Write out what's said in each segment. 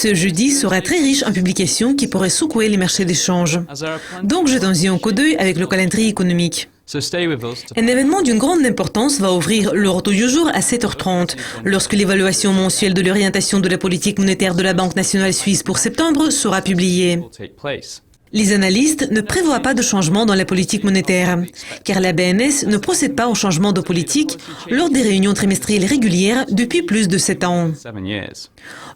Ce jeudi sera très riche en publications qui pourraient secouer les marchés d'échange. Donc jetons-y un coup d'œil avec le calendrier économique. Un événement d'une grande importance va ouvrir le retour du jour à 7h30, lorsque l'évaluation mensuelle de l'orientation de la politique monétaire de la Banque nationale suisse pour septembre sera publiée. Les analystes ne prévoient pas de changement dans la politique monétaire, car la BNS ne procède pas au changement de politique lors des réunions trimestrielles régulières depuis plus de 7 ans.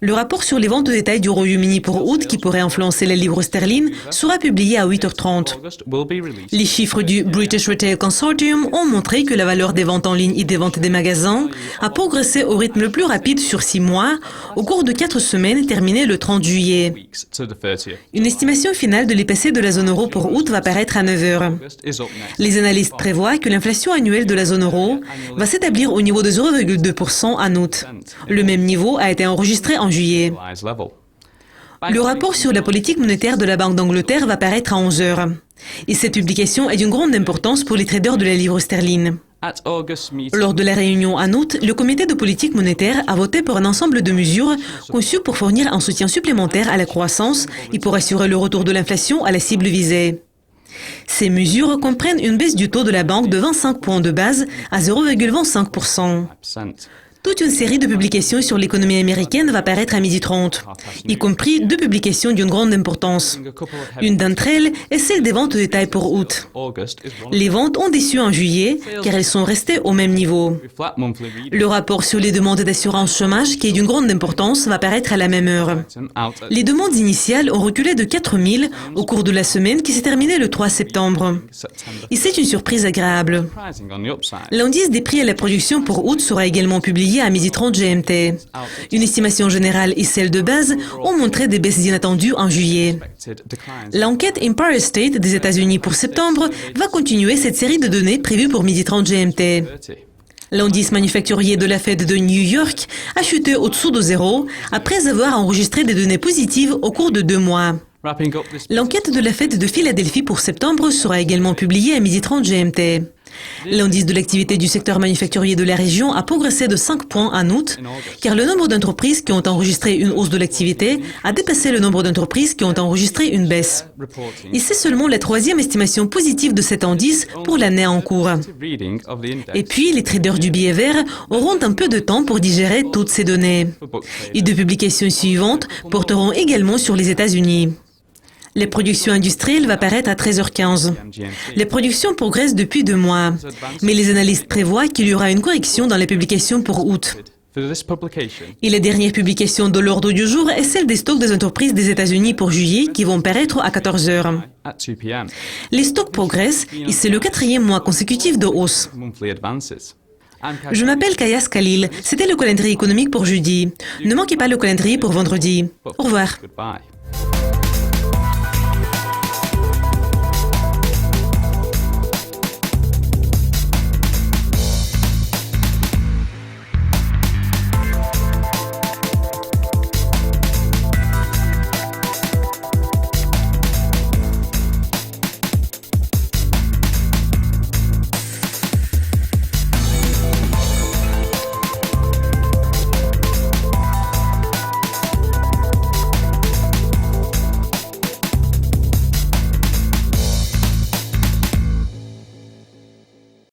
Le rapport sur les ventes de détail du Royaume-Uni pour août, qui pourrait influencer la livre sterling, sera publié à 8h30. Les chiffres du British Retail Consortium ont montré que la valeur des ventes en ligne et des ventes des magasins a progressé au rythme le plus rapide sur 6 mois, au cours de 4 semaines terminées le 30 juillet. Une estimation finale de l'IPC de la zone euro pour août va paraître à 9h. Les analystes prévoient que l'inflation annuelle de la zone euro va s'établir au niveau de 0,2% en août. Le même niveau a été enregistré en juillet. Le rapport sur la politique monétaire de la Banque d'Angleterre va paraître à 11h. Et cette publication est d'une grande importance pour les traders de la livre sterling. Lors de la réunion en août, le comité de politique monétaire a voté pour un ensemble de mesures conçues pour fournir un soutien supplémentaire à la croissance et pour assurer le retour de l'inflation à la cible visée. Ces mesures comprennent une baisse du taux de la banque de 25 points de base à 0,25%. Toute une série de publications sur l'économie américaine va paraître à 12h30, y compris 2 publications d'une grande importance. Une d'entre elles est celle des ventes de détail pour août. Les ventes ont déçu en juillet, car elles sont restées au même niveau. Le rapport sur les demandes d'assurance chômage, qui est d'une grande importance, va paraître à la même heure. Les demandes initiales ont reculé de 4000 au cours de la semaine qui s'est terminée le 3 septembre. Et c'est une surprise agréable. L'indice des prix à la production pour août sera également publié à 12h30 GMT. Une estimation générale et celle de base ont montré des baisses inattendues en juillet. L'enquête Empire State des États-Unis pour septembre va continuer cette série de données prévues pour 12h30 GMT. L'indice manufacturier de la Fed de New York a chuté au-dessous de zéro après avoir enregistré des données positives au cours de 2 mois. L'enquête de la Fed de Philadelphie pour septembre sera également publiée à 12h30 GMT. L'indice de l'activité du secteur manufacturier de la région a progressé de 5 points en août, car le nombre d'entreprises qui ont enregistré une hausse de l'activité a dépassé le nombre d'entreprises qui ont enregistré une baisse. Et c'est seulement la 3e estimation positive de cet indice pour l'année en cours. Et puis, les traders du billet vert auront un peu de temps pour digérer toutes ces données. Et 2 publications suivantes porteront également sur les États-Unis. La production industrielle va paraître à 13h15. Les productions progressent depuis 2 mois, mais les analystes prévoient qu'il y aura une correction dans les publications pour août. Et la dernière publication de l'ordre du jour est celle des stocks des entreprises des États-Unis pour juillet qui vont paraître à 14h. Les stocks progressent et c'est le 4e mois consécutif de hausse. Je m'appelle Kayas Khalil. C'était le calendrier économique pour jeudi. Ne manquez pas le calendrier pour vendredi. Au revoir.